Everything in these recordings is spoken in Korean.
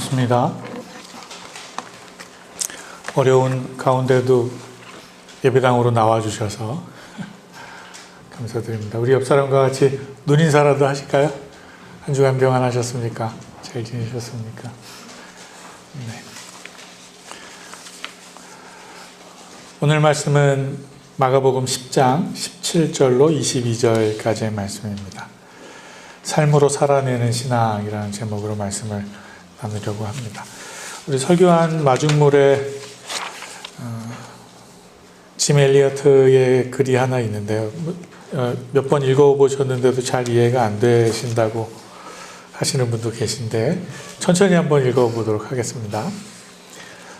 반갑습니다. 어려운 가운데도 예배당으로 나와주셔서 감사드립니다. 우리 옆 사람과 같이 눈인사라도 하실까요? 한 주간 평안하셨습니까? 잘 지내셨습니까? 네. 오늘 말씀은 마가복음 10장 17절로 22절까지의 말씀입니다. 삶으로 살아내는 신앙이라는 제목으로 말씀을 나누려고 합니다. 우리 설교한 마중물에 짐 엘리어트의 글이 하나 있는데요. 몇 번 읽어보셨는데도 잘 이해가 안 되신다고 하시는 분도 계신데 천천히 한번 읽어보도록 하겠습니다.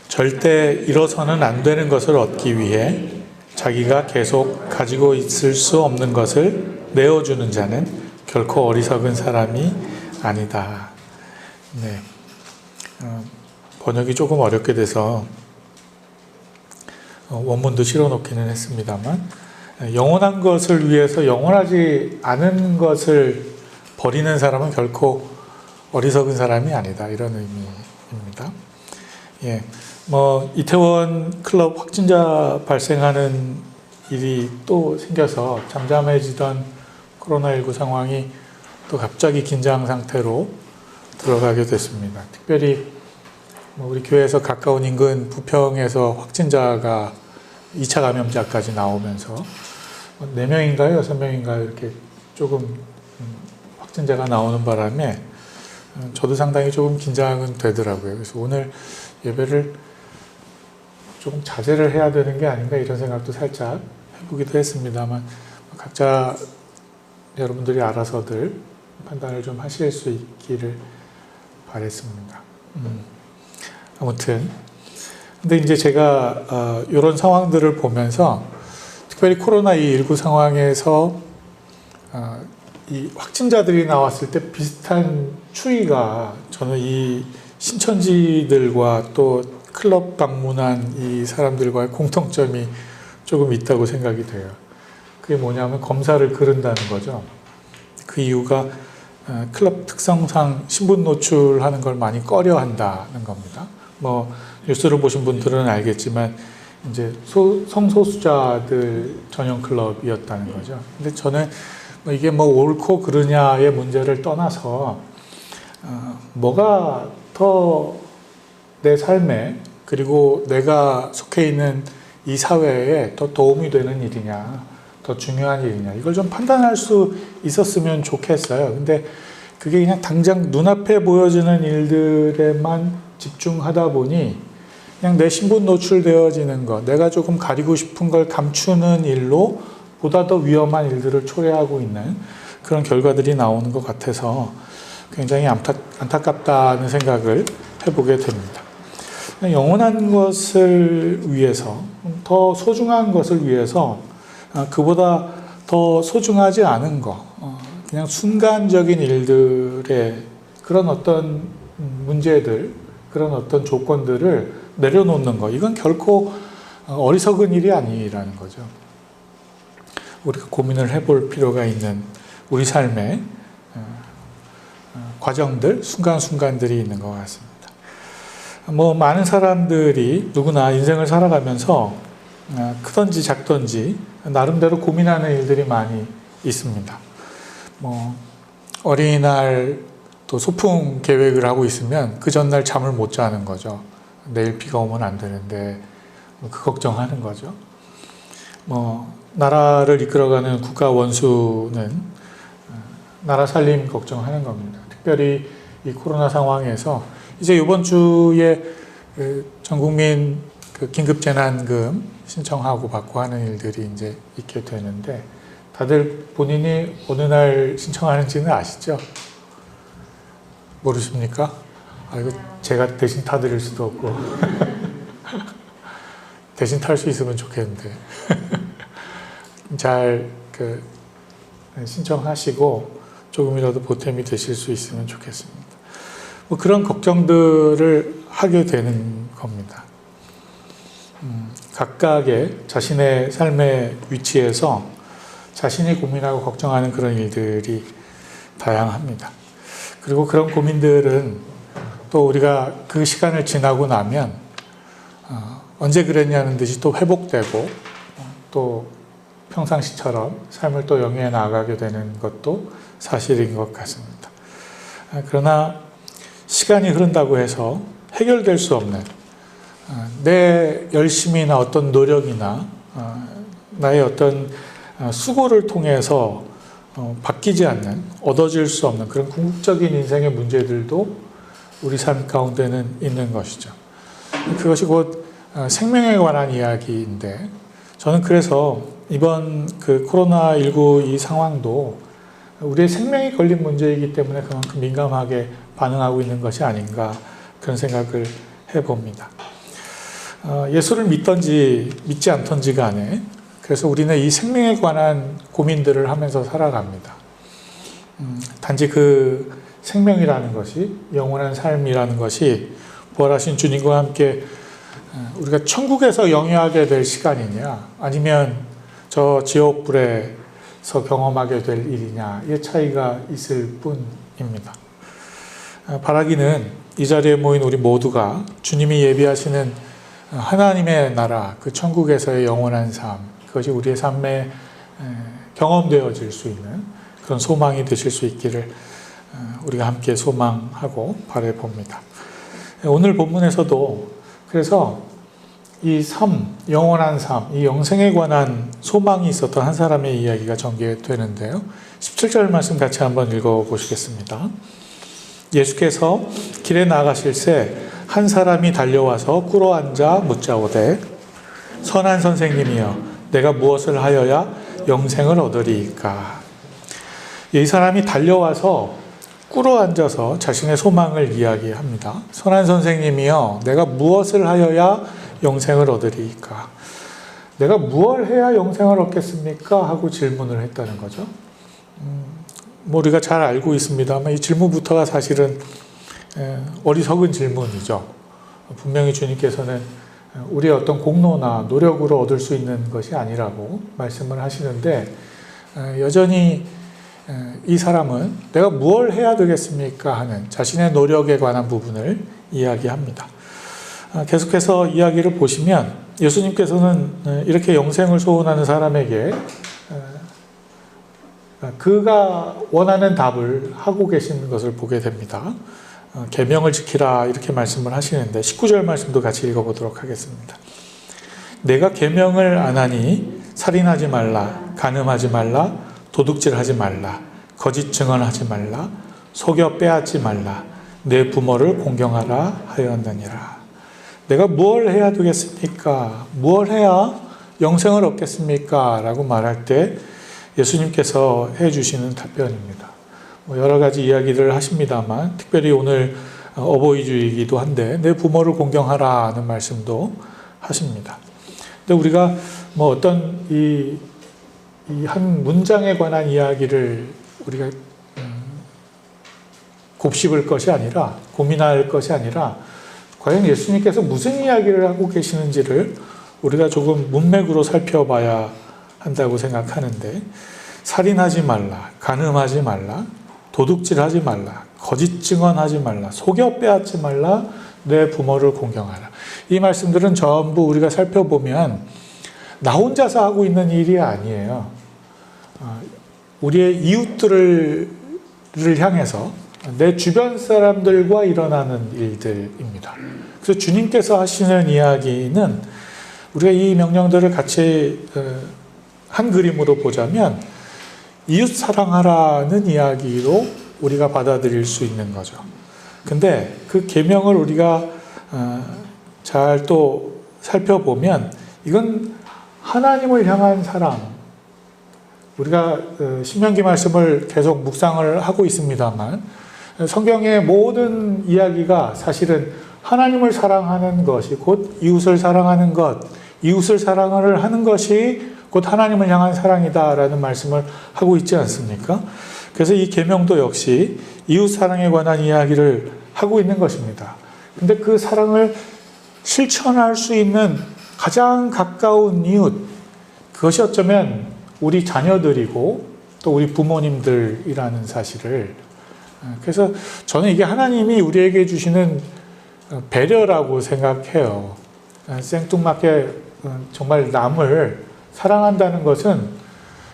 절대 잃어서는 안 되는 것을 얻기 위해 자기가 계속 가지고 있을 수 없는 것을 내어주는 자는 결코 어리석은 사람이 아니다. 네. 번역이 조금 어렵게 돼서 원문도 실어놓기는 했습니다만, 영원한 것을 위해서 영원하지 않은 것을 버리는 사람은 결코 어리석은 사람이 아니다. 이런 의미입니다. 예. 이태원 클럽 확진자 발생하는 일이 또 생겨서 잠잠해지던 코로나19 상황이 또 갑자기 긴장 상태로 들어가게 됐습니다. 특별히 우리 교회에서 가까운 인근 부평에서 확진자가 2차 감염자까지 나오면서 4명인가요? 6명인가요? 이렇게 조금 확진자가 나오는 바람에 저도 상당히 조금 긴장은 되더라고요. 그래서 오늘 예배를 조금 자제를 해야 되는 게 아닌가 이런 생각도 살짝 해보기도 했습니다만 각자 여러분들이 알아서들 판단을 좀 하실 수 있기를 바랬습니다. 아무튼 근데 이제 제가 이런 상황들을 보면서 특별히 코로나19 상황에서 이 확진자들이 나왔을 때 비슷한 추이가 저는 이 신천지들과 또 클럽 방문한 이 사람들과의 공통점이 조금 있다고 생각이 돼요. 그게 뭐냐면 검사를 거른다는 거죠. 그 이유가 클럽 특성상 신분 노출하는 걸 많이 꺼려 한다는 겁니다. 뉴스를 보신 분들은 알겠지만 이제 성소수자들 전용 클럽이었다는 거죠. 근데 저는 이게 옳고 그르냐의 문제를 떠나서 뭐가 더 내 삶에 그리고 내가 속해 있는 이 사회에 더 도움이 되는 일이냐, 더 중요한 일이냐, 이걸 좀 판단할 수 있었으면 좋겠어요. 근데 그게 그냥 당장 눈앞에 보여지는 일들에만 집중하다 보니 그냥 내 신분 노출되어지는 것, 내가 조금 가리고 싶은 걸 감추는 일로 보다 더 위험한 일들을 초래하고 있는 그런 결과들이 나오는 것 같아서 굉장히 안타깝다는 생각을 해보게 됩니다. 영원한 것을 위해서, 더 소중한 것을 위해서 그보다 더 소중하지 않은 것, 그냥 순간적인 일들의 그런 어떤 문제들, 그런 어떤 조건들을 내려놓는 것, 이건 결코 어리석은 일이 아니라는 거죠. 우리가 고민을 해볼 필요가 있는 우리 삶의 과정들, 순간순간들이 있는 것 같습니다. 많은 사람들이 누구나 인생을 살아가면서 크든지 작든지 나름대로 고민하는 일들이 많이 있습니다. 어린이날 또 소풍 계획을 하고 있으면 그 전날 잠을 못 자는 거죠. 내일 비가 오면 안 되는데 그 걱정하는 거죠. 나라를 이끌어가는 국가 원수는 나라 살림 걱정하는 겁니다. 특별히 이 코로나 상황에서 이제 이번 주에 전국민 긴급재난금 신청하고 받고 하는 일들이 이제 있게 되는데 다들 본인이 어느 날 신청하는지는 아시죠? 모르십니까? 이거 제가 대신 타드릴 수도 없고 대신 탈 수 있으면 좋겠는데 잘 신청하시고 조금이라도 보탬이 되실 수 있으면 좋겠습니다. 그런 걱정들을 하게 되는 겁니다. 각각의 자신의 삶의 위치에서 자신이 고민하고 걱정하는 그런 일들이 다양합니다. 그리고 그런 고민들은 또 우리가 그 시간을 지나고 나면 언제 그랬냐는 듯이 또 회복되고 또 평상시처럼 삶을 또 영위해 나가게 되는 것도 사실인 것 같습니다. 그러나 시간이 흐른다고 해서 해결될 수 없는 내 열심이나 어떤 노력이나 나의 어떤 수고를 통해서 바뀌지 않는, 얻어질 수 없는 그런 궁극적인 인생의 문제들도 우리 삶 가운데는 있는 것이죠. 그것이 곧 생명에 관한 이야기인데, 저는 그래서 이번 그 코로나19 이 상황도 우리의 생명이 걸린 문제이기 때문에 그만큼 민감하게 반응하고 있는 것이 아닌가, 그런 생각을 해봅니다. 예수를 믿던지 믿지 않던지 간에 그래서 우리는 이 생명에 관한 고민들을 하면서 살아갑니다. 단지 그 생명이라는 것이, 영원한 삶이라는 것이 부활하신 주님과 함께 우리가 천국에서 영위하게 될 시간이냐, 아니면 저 지옥불에서 경험하게 될 일이냐의 차이가 있을 뿐입니다. 바라기는 이 자리에 모인 우리 모두가 주님이 예비하시는 하나님의 나라, 그 천국에서의 영원한 삶, 그것이 우리의 삶에 경험되어질 수 있는 그런 소망이 되실 수 있기를 우리가 함께 소망하고 바라봅니다. 오늘 본문에서도 그래서 이 삶, 영원한 삶, 이 영생에 관한 소망이 있었던 한 사람의 이야기가 전개되는데요. 17절 말씀 같이 한번 읽어보시겠습니다. 예수께서 길에 나가실새 한 사람이 달려와서 꿇어 앉아 묻자오되 선한 선생님이여 내가 무엇을 하여야 영생을 얻으리이까. 이 사람이 달려와서 꿇어 앉아서 자신의 소망을 이야기합니다. 선한 선생님이여 내가 무엇을 하여야 영생을 얻으리이까. 내가 무엇을 해야 영생을 얻겠습니까? 하고 질문을 했다는 거죠. 우리가 잘 알고 있습니다만 이 질문부터가 사실은 어리석은 질문이죠. 분명히 주님께서는 우리의 어떤 공로나 노력으로 얻을 수 있는 것이 아니라고 말씀을 하시는데, 여전히 이 사람은 내가 무엇을 해야 되겠습니까? 하는 자신의 노력에 관한 부분을 이야기합니다. 계속해서 이야기를 보시면 예수님께서는 이렇게 영생을 소원하는 사람에게 그가 원하는 답을 하고 계신 것을 보게 됩니다. 계명을 지키라 이렇게 말씀을 하시는데 19절 말씀도 같이 읽어보도록 하겠습니다. 내가 계명을 안 하니 살인하지 말라, 간음하지 말라, 도둑질하지 말라, 거짓 증언하지 말라, 속여 빼앗지 말라, 내 부모를 공경하라 하였느니라. 내가 무엇을 해야 되겠습니까? 무엇을 해야 영생을 얻겠습니까? 라고 말할 때 예수님께서 해주시는 답변입니다. 여러 가지 이야기를 하십니다만 특별히 오늘 어버이주이기도 한데 내 부모를 공경하라 하는 말씀도 하십니다. 근데 우리가 어떤 이 한 문장에 관한 이야기를 우리가 곱씹을 것이 아니라, 고민할 것이 아니라 과연 예수님께서 무슨 이야기를 하고 계시는지를 우리가 조금 문맥으로 살펴봐야 한다고 생각하는데, 살인하지 말라, 간음하지 말라, 도둑질하지 말라, 거짓 증언하지 말라, 속여 빼앗지 말라, 내 부모를 공경하라. 이 말씀들은 전부 우리가 살펴보면 나 혼자서 하고 있는 일이 아니에요. 우리의 이웃들을 향해서 내 주변 사람들과 일어나는 일들입니다. 그래서 주님께서 하시는 이야기는 우리가 이 명령들을 같이 한 그림으로 보자면 이웃 사랑하라는 이야기로 우리가 받아들일 수 있는 거죠. 근데 그 계명을 우리가 잘 또 살펴보면 이건 하나님을 향한 사랑, 우리가 신명기 말씀을 계속 묵상을 하고 있습니다만 성경의 모든 이야기가 사실은 하나님을 사랑하는 것이 곧 이웃을 사랑하는 것, 이웃을 사랑을 하는 것이 곧 하나님을 향한 사랑이다라는 말씀을 하고 있지 않습니까? 그래서 이 계명도 역시 이웃 사랑에 관한 이야기를 하고 있는 것입니다. 근데 그 사랑을 실천할 수 있는 가장 가까운 이웃, 그것이 어쩌면 우리 자녀들이고 또 우리 부모님들이라는 사실을 그래서 저는 이게 하나님이 우리에게 주시는 배려라고 생각해요. 생뚱맞게 정말 남을 사랑한다는 것은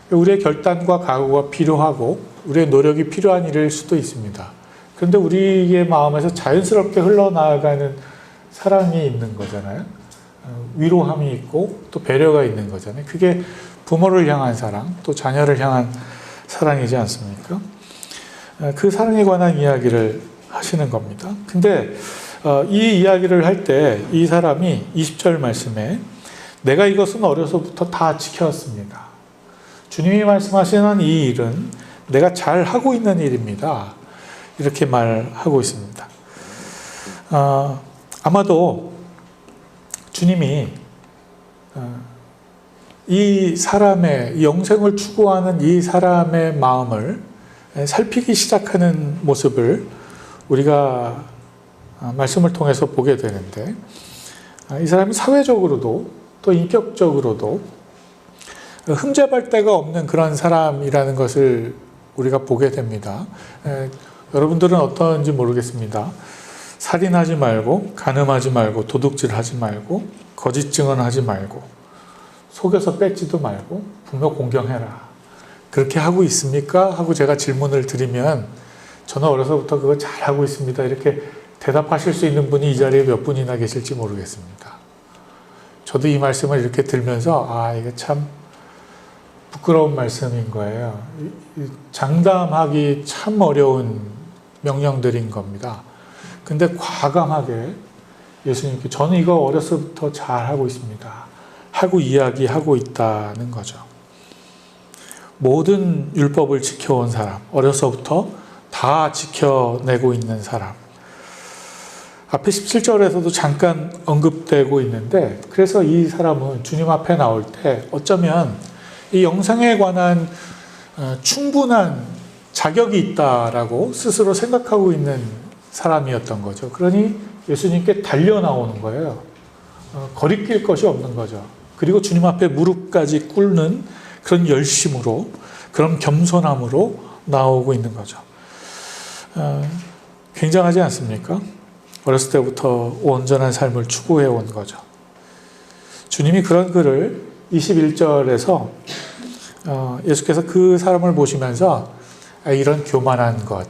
우리의 결단과 각오가 필요하고 우리의 노력이 필요한 일일 수도 있습니다. 그런데 우리의 마음에서 자연스럽게 흘러나가는 사랑이 있는 거잖아요. 위로함이 있고 또 배려가 있는 거잖아요. 그게 부모를 향한 사랑, 또 자녀를 향한 사랑이지 않습니까? 그 사랑에 관한 이야기를 하시는 겁니다. 근데 이 이야기를 할 때 이 사람이 20절 말씀에 내가 이것은 어려서부터 다 지켰습니다. 주님이 말씀하시는 이 일은 내가 잘 하고 있는 일입니다. 이렇게 말하고 있습니다. 아마도 주님이 이 사람의 영생을 추구하는 이 사람의 마음을 살피기 시작하는 모습을 우리가 말씀을 통해서 보게 되는데 이 사람이 사회적으로도 또 인격적으로도 흠잡을 데가 없는 그런 사람이라는 것을 우리가 보게 됩니다. 여러분들은 어떤지 모르겠습니다. 살인하지 말고, 간음하지 말고, 도둑질하지 말고, 거짓 증언하지 말고, 속여서 뺏지도 말고, 부모 공경해라. 그렇게 하고 있습니까? 하고 제가 질문을 드리면 저는 어려서부터 그거 잘하고 있습니다. 이렇게 대답하실 수 있는 분이 이 자리에 몇 분이나 계실지 모르겠습니다. 저도 이 말씀을 이렇게 들면서 이게 참 부끄러운 말씀인 거예요. 장담하기 참 어려운 명령들인 겁니다. 근데 과감하게 예수님께 저는 이거 어려서부터 잘 하고 있습니다. 하고 이야기하고 있다는 거죠. 모든 율법을 지켜온 사람, 어려서부터 다 지켜내고 있는 사람. 앞에 17절에서도 잠깐 언급되고 있는데 그래서 이 사람은 주님 앞에 나올 때 어쩌면 이 영생에 관한 충분한 자격이 있다라고 스스로 생각하고 있는 사람이었던 거죠. 그러니 예수님께 달려 나오는 거예요. 거리낄 것이 없는 거죠. 그리고 주님 앞에 무릎까지 꿇는 그런 열심으로, 그런 겸손함으로 나오고 있는 거죠. 굉장하지 않습니까? 어렸을 때부터 온전한 삶을 추구해 온 거죠. 주님이 그런 글을 21절에서 예수께서 그 사람을 보시면서 이런 교만한 것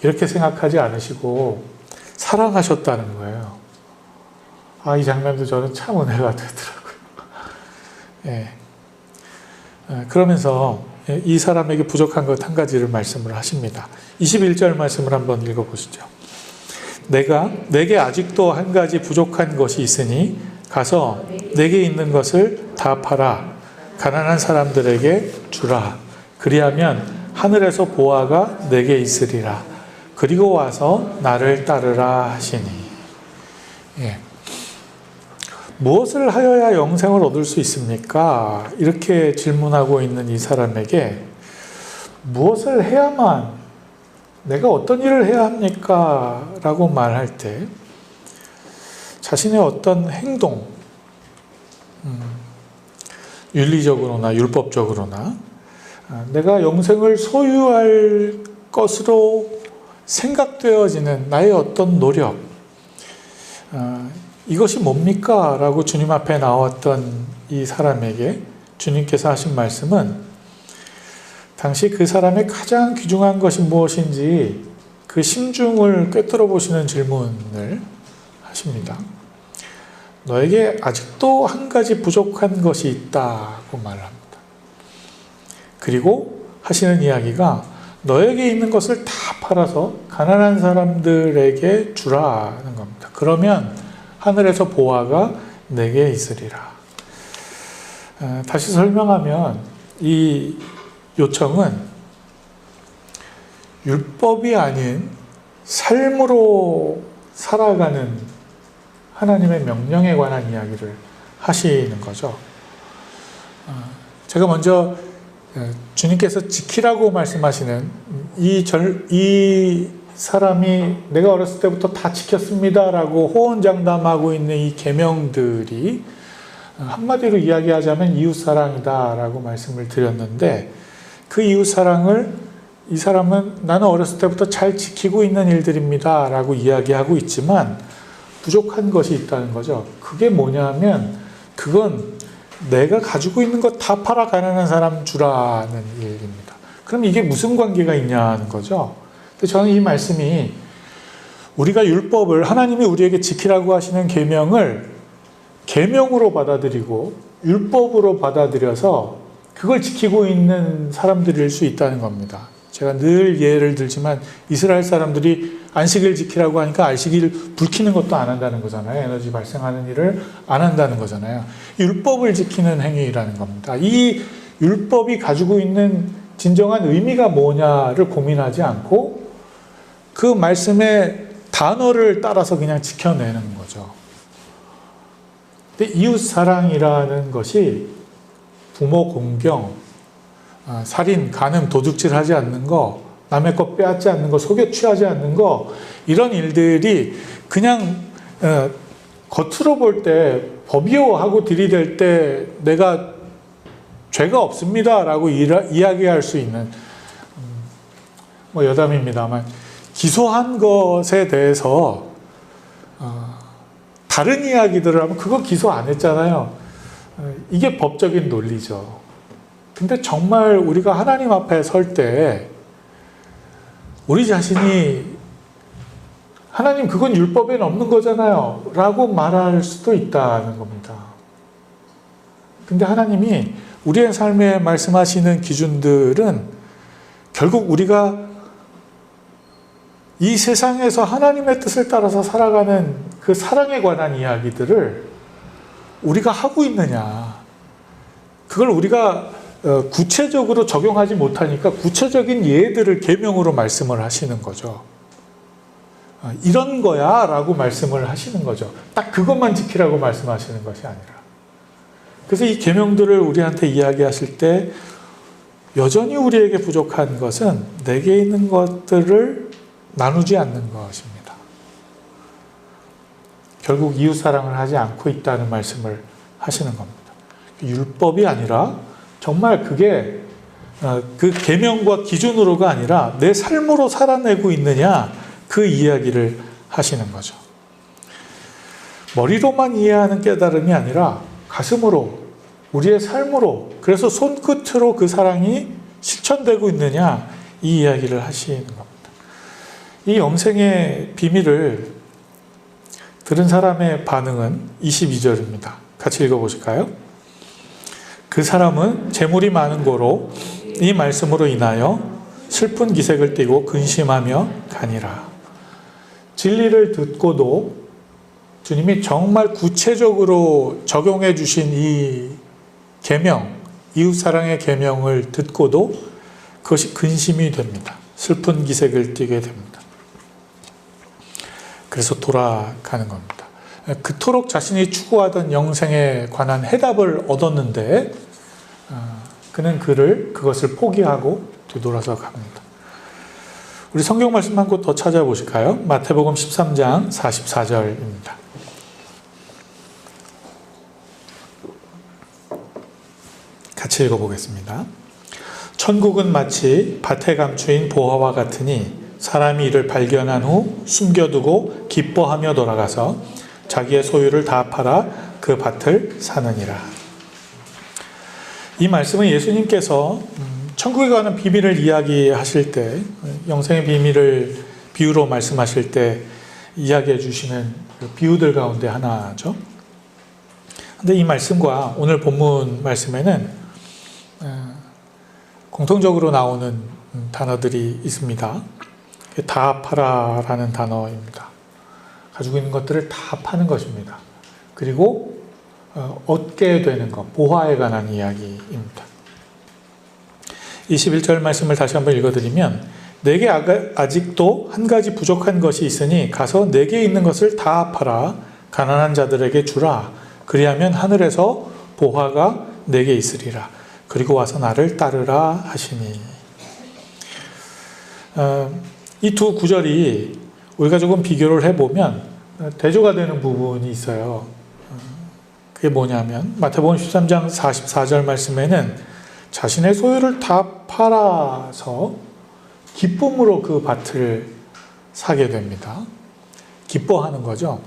이렇게 생각하지 않으시고 사랑하셨다는 거예요. 이 장면도 저는 참 은혜가 되더라고요. 예. 그러면서 이 사람에게 부족한 것 한 가지를 말씀을 하십니다. 21절 말씀을 한번 읽어보시죠. 내게 아직도 한 가지 부족한 것이 있으니 가서 내게 있는 것을 다 팔아 가난한 사람들에게 주라. 그리하면 하늘에서 보화가 내게 있으리라. 그리고 와서 나를 따르라 하시니. 예. 무엇을 하여야 영생을 얻을 수 있습니까? 이렇게 질문하고 있는 이 사람에게 무엇을 해야만 내가 어떤 일을 해야 합니까? 라고 말할 때 자신의 어떤 행동, 윤리적으로나 율법적으로나 내가 영생을 소유할 것으로 생각되어지는 나의 어떤 노력, 이것이 뭡니까? 라고 주님 앞에 나왔던 이 사람에게 주님께서 하신 말씀은 당시 그 사람의 가장 귀중한 것이 무엇인지 그 심중을 꿰뚫어 보시는 질문을 하십니다. 너에게 아직도 한 가지 부족한 것이 있다고 말합니다. 그리고 하시는 이야기가 너에게 있는 것을 다 팔아서 가난한 사람들에게 주라는 겁니다. 그러면 하늘에서 보화가 내게 있으리라. 다시 설명하면 이 요청은 율법이 아닌 삶으로 살아가는 하나님의 명령에 관한 이야기를 하시는 거죠. 제가 먼저 주님께서 지키라고 말씀하시는 이 사람이 내가 어렸을 때부터 다 지켰습니다라고 호언장담하고 있는 이 계명들이 한마디로 이야기하자면 이웃사랑이다라고 말씀을 드렸는데 그 이웃사랑을 이 사람은 나는 어렸을 때부터 잘 지키고 있는 일들입니다 라고 이야기하고 있지만 부족한 것이 있다는 거죠. 그게 뭐냐면 그건 내가 가지고 있는 거 다 팔아 가난한 사람 주라는 얘기입니다. 그럼 이게 무슨 관계가 있냐는 거죠. 근데 저는 이 말씀이 우리가 율법을 하나님이 우리에게 지키라고 하시는 계명을 계명으로 받아들이고 율법으로 받아들여서 그걸 지키고 있는 사람들일 수 있다는 겁니다. 제가 늘 예를 들지만 이스라엘 사람들이 안식일 지키라고 하니까 안식일 불 켜는 것도 안 한다는 거잖아요. 에너지 발생하는 일을 안 한다는 거잖아요. 율법을 지키는 행위라는 겁니다. 이 율법이 가지고 있는 진정한 의미가 뭐냐를 고민하지 않고 그 말씀의 단어를 따라서 그냥 지켜내는 거죠. 근데 이웃 사랑이라는 것이 부모 공경, 살인, 간음, 도둑질 하지 않는 거, 남의 것 빼앗지 않는 거, 속여 취하지 않는 거, 이런 일들이 그냥 겉으로 볼 때 법이요 하고 들이댈 때 내가 죄가 없습니다 라고 이야기할 수 있는 여담입니다만 기소한 것에 대해서 다른 이야기들을 하면 그거 기소 안 했잖아요. 이게 법적인 논리죠. 근데 정말 우리가 하나님 앞에 설 때 우리 자신이 하나님 그건 율법에는 없는 거잖아요 라고 말할 수도 있다는 겁니다. 근데 하나님이 우리의 삶에 말씀하시는 기준들은 결국 우리가 이 세상에서 하나님의 뜻을 따라서 살아가는 그 사랑에 관한 이야기들을 우리가 하고 있느냐, 그걸 우리가 구체적으로 적용하지 못하니까 구체적인 예들을 계명으로 말씀을 하시는 거죠. 이런 거야 라고 말씀을 하시는 거죠. 딱 그것만 지키라고 말씀하시는 것이 아니라. 그래서 이 계명들을 우리한테 이야기하실 때 여전히 우리에게 부족한 것은 내게 있는 것들을 나누지 않는 것입니다. 결국 이웃사랑을 하지 않고 있다는 말씀을 하시는 겁니다. 율법이 아니라 정말 그게 그 계명과 기준으로가 아니라 내 삶으로 살아내고 있느냐, 그 이야기를 하시는 거죠. 머리로만 이해하는 깨달음이 아니라 가슴으로, 우리의 삶으로, 그래서 손끝으로 그 사랑이 실천되고 있느냐, 이 이야기를 하시는 겁니다. 이 영생의 비밀을 들은 사람의 반응은 22절입니다. 같이 읽어보실까요? 그 사람은 재물이 많은 고로 이 말씀으로 인하여 슬픈 기색을 띠고 근심하며 가니라. 진리를 듣고도 주님이 정말 구체적으로 적용해 주신 이 계명, 이웃사랑의 계명을 듣고도 그것이 근심이 됩니다. 슬픈 기색을 띠게 됩니다. 그래서 돌아가는 겁니다. 그토록 자신이 추구하던 영생에 관한 해답을 얻었는데 그는 그것을 포기하고 뒤돌아서 갑니다. 우리 성경 말씀 한 곳 더 찾아보실까요? 마태복음 13장 44절입니다. 같이 읽어보겠습니다. 천국은 마치 밭에 감추인 보화와 같으니 사람이 이를 발견한 후 숨겨두고 기뻐하며 돌아가서 자기의 소유를 다 팔아 그 밭을 사느니라. 이 말씀은 예수님께서 천국에 관한 비밀을 이야기하실 때, 영생의 비밀을 비유로 말씀하실 때 이야기해 주시는 비유들 가운데 하나죠. 그런데 이 말씀과 오늘 본문 말씀에는 공통적으로 나오는 단어들이 있습니다. 다 팔아라는 단어입니다. 가지고 있는 것들을 다 파는 것입니다. 그리고 얻게 되는 것, 보화에 관한 이야기입니다. 21절 말씀을 다시 한번 읽어드리면 내게 아직도 한 가지 부족한 것이 있으니 가서 내게 있는 것을 다 팔아 가난한 자들에게 주라. 그리하면 하늘에서 보화가 내게 있으리라. 그리고 와서 나를 따르라 하시니. 이 두 구절이 우리가 조금 비교를 해보면 대조가 되는 부분이 있어요. 그게 뭐냐면 마태복음 13장 44절 말씀에는 자신의 소유를 다 팔아서 기쁨으로 그 밭을 사게 됩니다. 기뻐하는 거죠.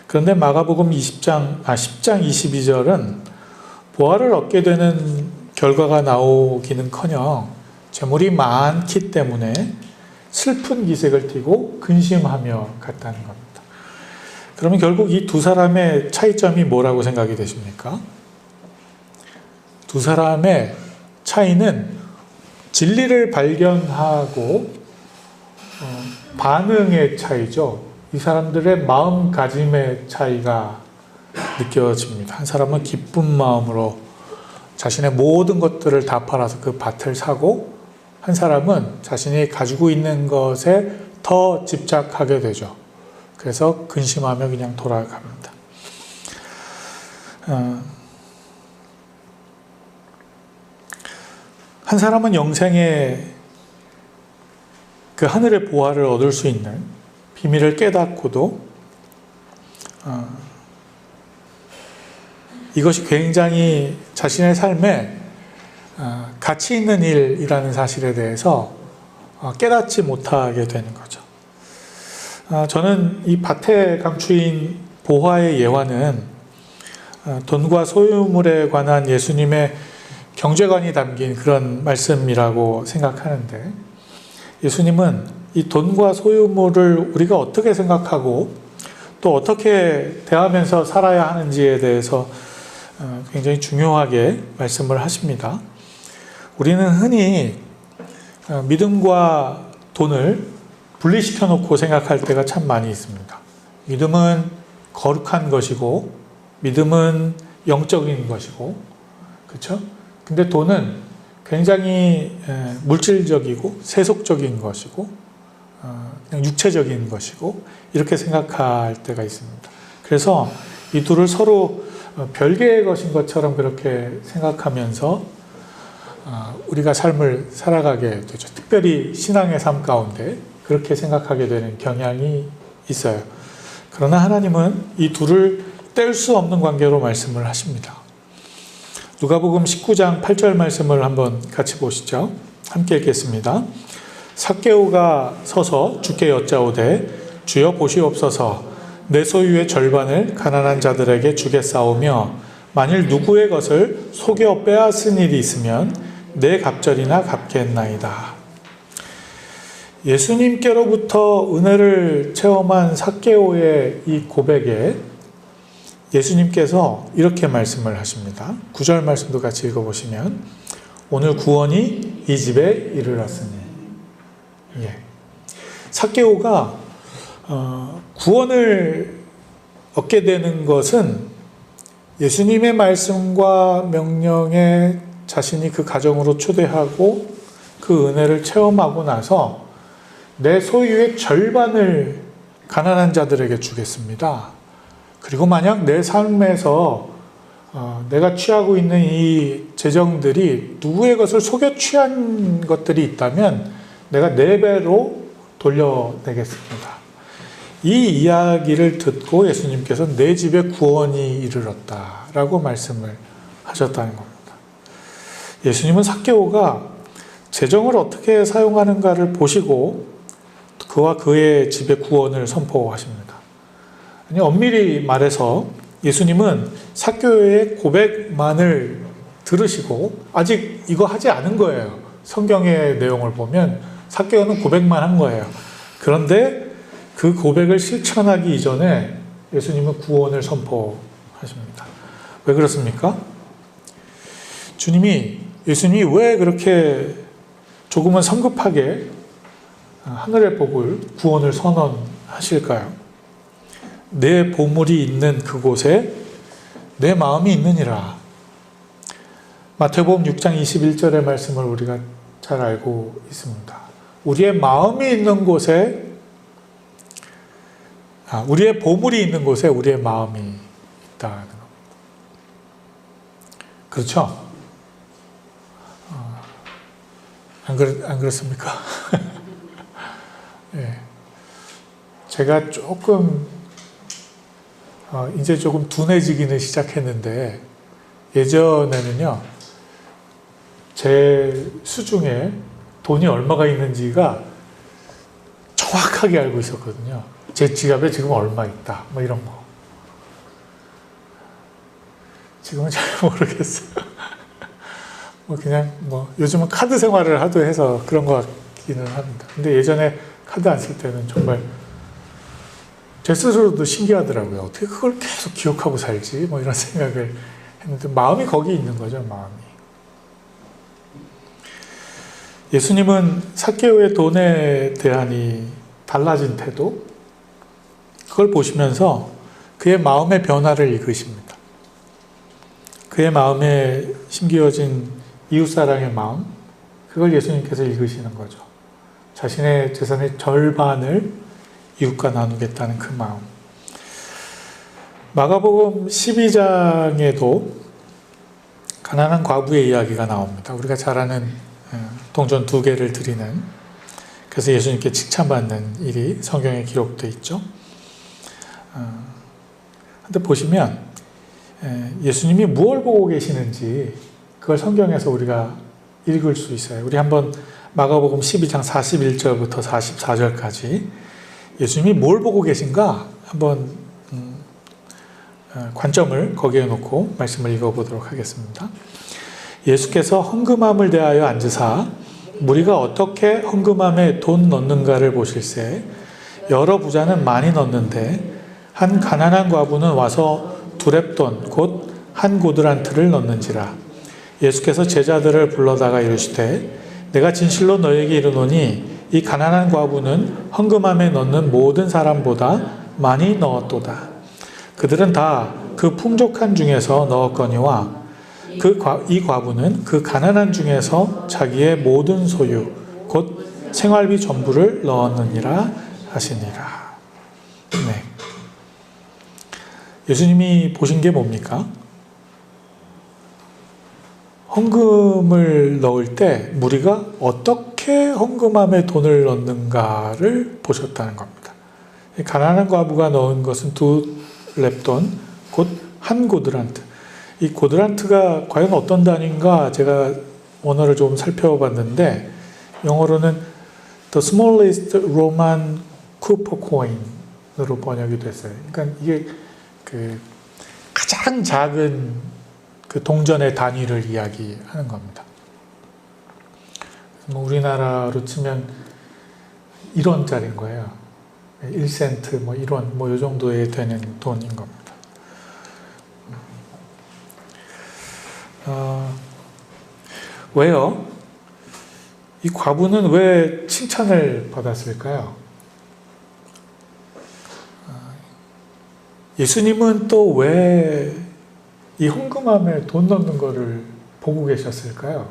그런데 마가복음 10장 22절은 보화를 얻게 되는 결과가 나오기는커녕 재물이 많기 때문에 슬픈 기색을 띠고 근심하며 갔다는 겁니다. 그러면 결국 이 두 사람의 차이점이 뭐라고 생각이 되십니까? 두 사람의 차이는 진리를 발견하고 반응의 차이죠. 이 사람들의 마음가짐의 차이가 느껴집니다. 한 사람은 기쁜 마음으로 자신의 모든 것들을 다 팔아서 그 밭을 사고, 한 사람은 자신이 가지고 있는 것에 더 집착하게 되죠. 그래서 근심하며 그냥 돌아갑니다. 한 사람은 영생에 그 하늘의 보화를 얻을 수 있는 비밀을 깨닫고도 이것이 굉장히 자신의 삶에 가치 있는 일이라는 사실에 대해서 깨닫지 못하게 되는 거죠. 저는 이 밭에 감추인 보화의 예화는 돈과 소유물에 관한 예수님의 경제관이 담긴 그런 말씀이라고 생각하는데, 예수님은 이 돈과 소유물을 우리가 어떻게 생각하고 또 어떻게 대하면서 살아야 하는지에 대해서 굉장히 중요하게 말씀을 하십니다. 우리는 흔히 믿음과 돈을 분리시켜 놓고 생각할 때가 참 많이 있습니다. 믿음은 거룩한 것이고, 믿음은 영적인 것이고, 그렇죠? 근데 돈은 굉장히 물질적이고 세속적인 것이고 그냥 육체적인 것이고, 이렇게 생각할 때가 있습니다. 그래서 이 둘을 서로 별개의 것인 것처럼 그렇게 생각하면서 우리가 삶을 살아가게 되죠. 특별히 신앙의 삶 가운데 그렇게 생각하게 되는 경향이 있어요. 그러나 하나님은 이 둘을 뗄 수 없는 관계로 말씀을 하십니다. 누가복음 19장 8절 말씀을 한번 같이 보시죠. 함께 읽겠습니다. 삭개오가 서서 주께 여짜오되 주여 보시옵소서, 내 소유의 절반을 가난한 자들에게 주겠사오며 만일 누구의 것을 속여 빼앗은 일이 있으면 내 갑절이나 갚겠나이다. 예수님께로부터 은혜를 체험한 삭개오의 이 고백에 예수님께서 이렇게 말씀을 하십니다. 9절 말씀도 같이 읽어보시면, 오늘 구원이 이 집에 이르렀으니. 삭개오가 구원을 얻게 되는 것은 예수님의 말씀과 명령에 자신이 그 가정으로 초대하고 그 은혜를 체험하고 나서 내 소유의 절반을 가난한 자들에게 주겠습니다. 그리고 만약 내 삶에서 내가 취하고 있는 이 재정들이 누구의 것을 속여 취한 것들이 있다면 내가 4배로 돌려내겠습니다. 이 이야기를 듣고 예수님께서 내 집에 구원이 이르렀다라고 말씀을 하셨다는 겁니다. 예수님은 삭개오가 재정을 어떻게 사용하는가를 보시고 그와 그의 집에 구원을 선포하십니다. 아니, 엄밀히 말해서 예수님은 삭개오의 고백만을 들으시고 아직 이거 하지 않은 거예요. 성경의 내용을 보면 삭개오는 고백만 한 거예요. 그런데 그 고백을 실천하기 이전에 예수님은 구원을 선포하십니다. 왜 그렇습니까? 예수님이 왜 그렇게 조금은 성급하게 하늘의 복을, 구원을 선언하실까요? 내 보물이 있는 그곳에 내 마음이 있느니라. 마태복음 6장 21절의 말씀을 우리가 잘 알고 있습니다. 우리의 마음이 있는 곳에, 우리의 보물이 있는 곳에 우리의 마음이 있다는 겁니다. 그렇죠? 안 그렇습니까? 네. 제가 이제 조금 둔해지기는 시작했는데, 예전에는요, 제 수중에 돈이 얼마가 있는지가 정확하게 알고 있었거든요. 제 지갑에 지금 얼마 있다, 뭐 이런 거. 지금은 잘 모르겠어요. 뭐 그냥 뭐 요즘은 카드 생활을 하도 해서 그런 것 같기는 합니다. 근데 예전에 카드 안 쓸 때는 정말 제 스스로도 신기하더라고요. 어떻게 그걸 계속 기억하고 살지? 뭐 이런 생각을 했는데 마음이 거기 있는 거죠, 마음이. 예수님은 삭개오의 돈에 대한 이 달라진 태도, 그걸 보시면서 그의 마음의 변화를 읽으십니다. 그의 마음에 심기어진 이웃사랑의 마음, 그걸 예수님께서 읽으시는 거죠. 자신의 재산의 절반을 이웃과 나누겠다는 그 마음. 마가복음 12장에도 가난한 과부의 이야기가 나옵니다. 우리가 잘 아는 동전 2개를 드리는, 그래서 예수님께 칭찬받는 일이 성경에 기록되어 있죠. 근데 보시면 예수님이 무엇을 보고 계시는지 그걸 성경에서 우리가 읽을 수 있어요. 우리 한번 마가복음 12장 41절부터 44절까지 예수님이 뭘 보고 계신가 한번 관점을 거기에 놓고 말씀을 읽어보도록 하겠습니다. 예수께서 헌금함을 대하여 앉으사 무리가 어떻게 헌금함에 돈 넣는가를 보실세 여러 부자는 많이 넣는데 한 가난한 과부는 와서 두렙돈 곧 한 고드란트를 넣는지라. 예수께서 제자들을 불러다가 이르시되 내가 진실로 너희에게 이르노니 이 가난한 과부는 헌금함에 넣는 모든 사람보다 많이 넣었도다. 그들은 다 그 풍족한 중에서 넣었거니와 이 과부는 그 가난한 중에서 자기의 모든 소유 곧 생활비 전부를 넣었느니라 하시니라. 네. 예수님이 보신 게 뭡니까? 헌금을 넣을 때 무리가 어떻게 헌금함에 돈을 넣는가를 보셨다는 겁니다. 가난한 과부가 넣은 것은 2렙돈, 곧 한 고드란트. 이 고드란트가 과연 어떤 단위인가 제가 원어를 좀 살펴봤는데 영어로는 The smallest Roman copper coin으로 번역이 됐어요. 그러니까 이게 그 가장 작은 그 동전의 단위를 이야기하는 겁니다. 뭐 우리나라로 치면 1원짜리인 거예요. 1센트, 뭐 1원, 뭐 이 정도에 되는 돈인 겁니다. 왜요? 이 과부는 왜 칭찬을 받았을까요? 예수님은 또 왜 이 헌금함에 돈 넣는 거를 보고 계셨을까요?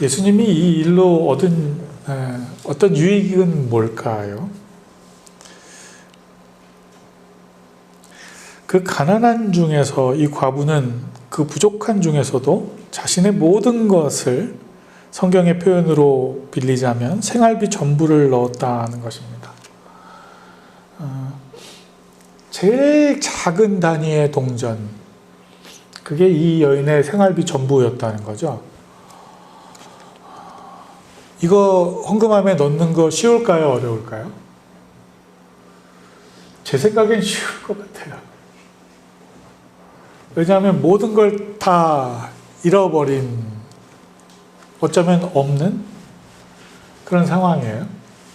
예수님이 이 일로 얻은 어떤 유익은 뭘까요? 그 가난한 중에서 이 과부는 그 부족한 중에서도 자신의 모든 것을 성경의 표현으로 빌리자면 생활비 전부를 넣었다는 것입니다. 제일 작은 단위의 동전, 그게 이 여인의 생활비 전부였다는 거죠. 이거 헌금함에 넣는 거 쉬울까요? 어려울까요? 제 생각엔 쉬울 것 같아요. 왜냐하면 모든 걸 다 잃어버린, 어쩌면 없는 그런 상황이에요.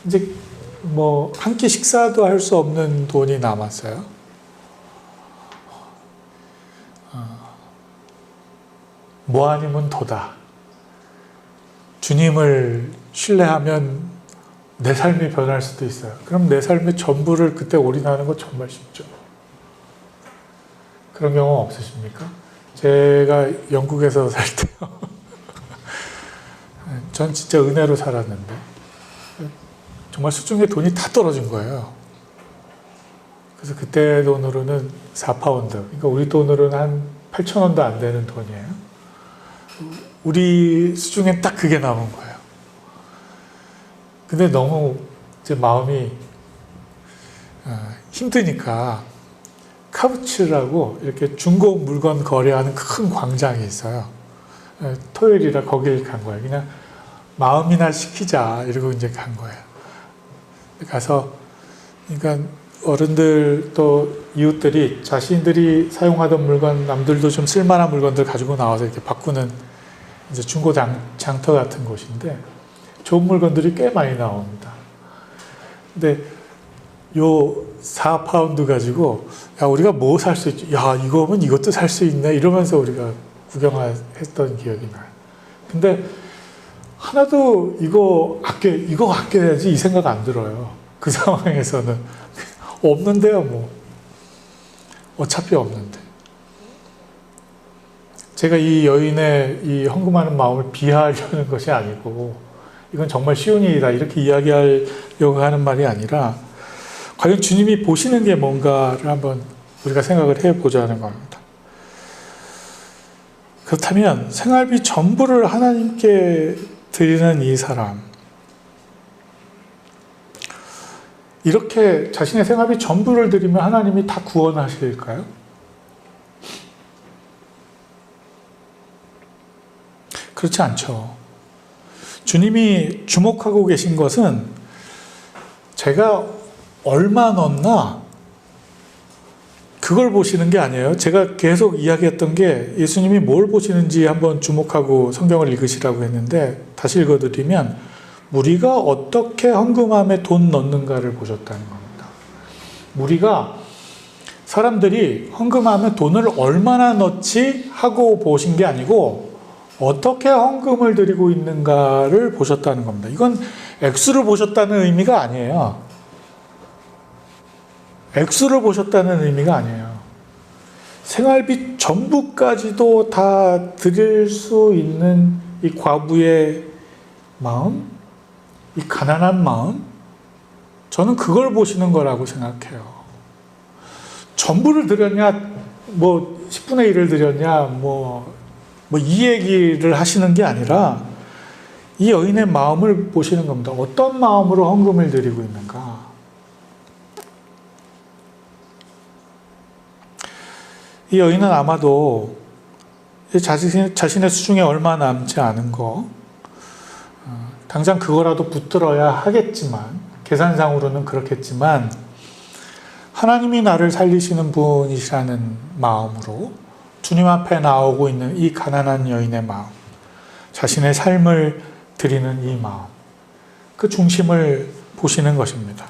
이제 뭐 한 끼 식사도 할 수 없는 돈이 남았어요. 뭐 아니면 도다. 주님을 신뢰하면 내 삶이 변할 수도 있어요. 그럼 내 삶의 전부를 그때 올인하는 거 정말 쉽죠. 그런 경험 없으십니까? 제가 영국에서 살 때요. 전 진짜 은혜로 살았는데 정말 수중에 돈이 다 떨어진 거예요. 그래서 그때 돈으로는 4파운드, 그러니까 우리 돈으로는 한 8,000원도 안 되는 돈이에요. 우리 수중엔 딱 그게 남은 거예요. 근데 너무 제 마음이 힘드니까 카우츠라고 이렇게 중고 물건 거래하는 큰 광장이 있어요. 토요일이라 거길 간 거예요. 그냥 마음이나 시키자 이러고 이제 간 거예요. 가서 그러니까 어른들 또 이웃들이 자신들이 사용하던 물건, 남들도 좀 쓸만한 물건들 가지고 나와서 이렇게 바꾸는 이제 중고 장터 같은 곳인데 좋은 물건들이 꽤 많이 나옵니다. 근데 요 4파운드 가지고 야 우리가 뭐 살 수 있지? 야 이거면 이것도 살 수 있네 이러면서 우리가 구경했던 기억이 나요. 근데 하나도 이거 아껴야지 이 생각 안 들어요. 그 상황에서는 없는데요, 뭐 어차피 없는데. 제가 이 여인의 이 헌금하는 마음을 비하하려는 것이 아니고 이건 정말 쉬운 일이다 이렇게 이야기하려고 하는 말이 아니라 과연 주님이 보시는 게 뭔가를 한번 우리가 생각을 해보자는 겁니다. 그렇다면 생활비 전부를 하나님께 드리는 이 사람, 이렇게 자신의 생활비 전부를 드리면 하나님이 다 구원하실까요? 그렇지 않죠. 주님이 주목하고 계신 것은 제가 얼마 넣나 그걸 보시는 게 아니에요. 제가 계속 이야기했던 게 예수님이 뭘 보시는지 한번 주목하고 성경을 읽으시라고 했는데 다시 읽어드리면 무리가 어떻게 헌금함에 돈 넣는가를 보셨다는 겁니다. 무리가 사람들이 헌금함에 돈을 얼마나 넣지 하고 보신 게 아니고 어떻게 헌금을 드리고 있는가를 보셨다는 겁니다. 이건 액수를 보셨다는 의미가 아니에요. 액수를 보셨다는 의미가 아니에요. 생활비 전부까지도 다 드릴 수 있는 이 과부의 마음, 이 가난한 마음, 저는 그걸 보시는 거라고 생각해요. 전부를 드렸냐, 뭐 10분의 1을 드렸냐, 뭐 이 얘기를 하시는 게 아니라 이 여인의 마음을 보시는 겁니다. 어떤 마음으로 헌금을 드리고 있는가. 이 여인은 아마도 자신의 수중에 얼마 남지 않은 거, 당장 그거라도 붙들어야 하겠지만, 계산상으로는 그렇겠지만, 하나님이 나를 살리시는 분이시라는 마음으로 주님 앞에 나오고 있는 이 가난한 여인의 마음, 자신의 삶을 드리는 이 마음, 그 중심을 보시는 것입니다.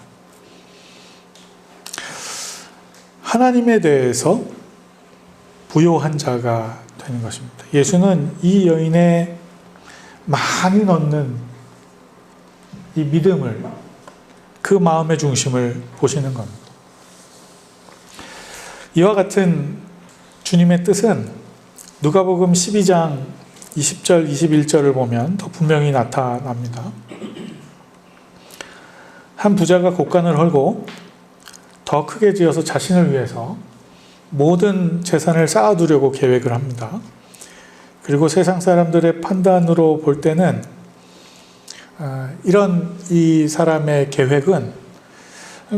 하나님에 대해서 부요한 자가 되는 것입니다. 예수는 이 여인의 많이 넣는 이 믿음을, 그 마음의 중심을 보시는 겁니다. 이와 같은 주님의 뜻은 누가복음 12장 20절, 21절을 보면 더 분명히 나타납니다. 한 부자가 곡간을 헐고 더 크게 지어서 자신을 위해서 모든 재산을 쌓아두려고 계획을 합니다. 그리고 세상 사람들의 판단으로 볼 때는 이런 이 사람의 계획은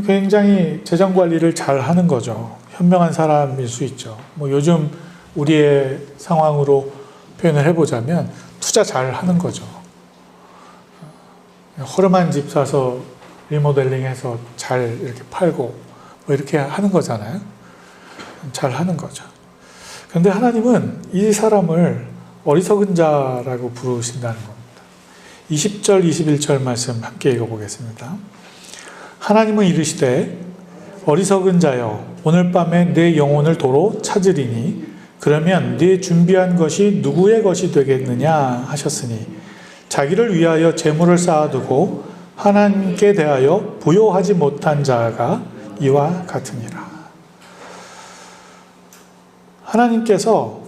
굉장히 재정 관리를 잘 하는 거죠. 현명한 사람일 수 있죠. 뭐 요즘 우리의 상황으로 표현을 해보자면 투자 잘 하는 거죠. 허름한 집 사서 리모델링해서 잘 이렇게 팔고 뭐 이렇게 하는 거잖아요. 잘 하는 거죠. 그런데 하나님은 이 사람을 어리석은 자라고 부르신다는 겁니다. 20절, 21절 말씀 함께 읽어보겠습니다. 하나님은 이르시되 어리석은 자여 오늘 밤에 내 영혼을 도로 찾으리니 그러면 네 준비한 것이 누구의 것이 되겠느냐 하셨으니 자기를 위하여 재물을 쌓아두고 하나님께 대하여 부요하지 못한 자가 이와 같으니라. 하나님께서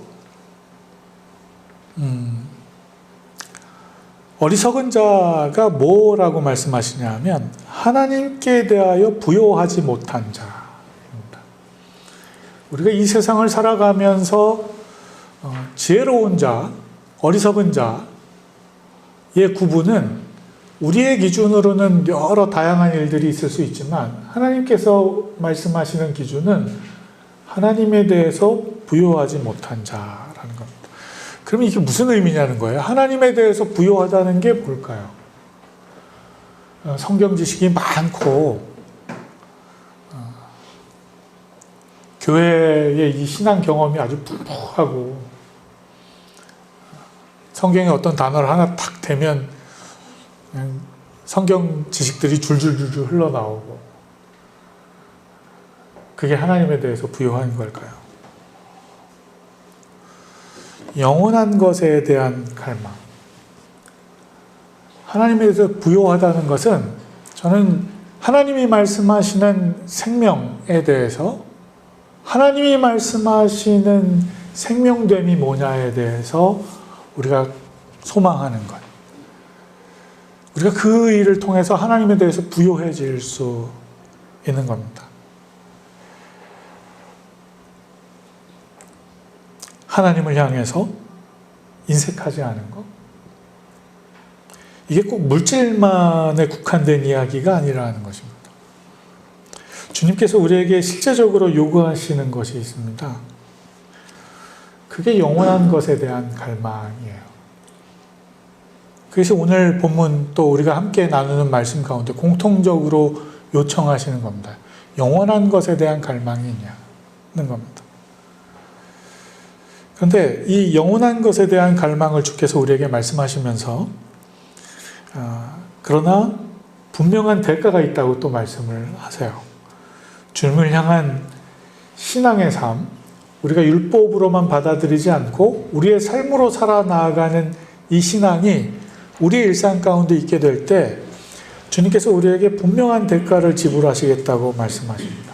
어리석은 자가 뭐라고 말씀하시냐 하면 하나님께 대하여 부요하지 못한 자입니다. 우리가 이 세상을 살아가면서 지혜로운 자, 어리석은 자의 구분은 우리의 기준으로는 여러 다양한 일들이 있을 수 있지만 하나님께서 말씀하시는 기준은 하나님에 대해서 부요하지 못한 자라는 겁니다. 그러면 이게 무슨 의미냐는 거예요. 하나님에 대해서 부요하다는 게 뭘까요? 성경 지식이 많고 교회의 이 신앙 경험이 아주 풍부하고 성경에 어떤 단어를 하나 탁 대면 그냥 성경 지식들이 줄줄줄줄 흘러나오고 그게 하나님에 대해서 부요한 걸까요? 영원한 것에 대한 갈망. 하나님에 대해서 부요하다는 것은 저는 하나님이 말씀하시는 생명에 대해서 하나님이 말씀하시는 생명됨이 뭐냐에 대해서 우리가 소망하는 것. 우리가 그 일을 통해서 하나님에 대해서 부요해질 수 있는 겁니다. 하나님을 향해서 인색하지 않은 것. 이게 꼭 물질만에 국한된 이야기가 아니라는 것입니다. 주님께서 우리에게 실제적으로 요구하시는 것이 있습니다. 그게 영원한 것에 대한 갈망이에요. 그래서 오늘 본문 또 우리가 함께 나누는 말씀 가운데 공통적으로 요청하시는 겁니다. 영원한 것에 대한 갈망이 있냐는 겁니다. 그런데 이 영원한 것에 대한 갈망을 주께서 우리에게 말씀하시면서 그러나 분명한 대가가 있다고 또 말씀을 하세요. 주님을 향한 신앙의 삶, 우리가 율법으로만 받아들이지 않고 우리의 삶으로 살아나가는 이 신앙이 우리의 일상 가운데 있게 될 때 주님께서 우리에게 분명한 대가를 지불하시겠다고 말씀하십니다.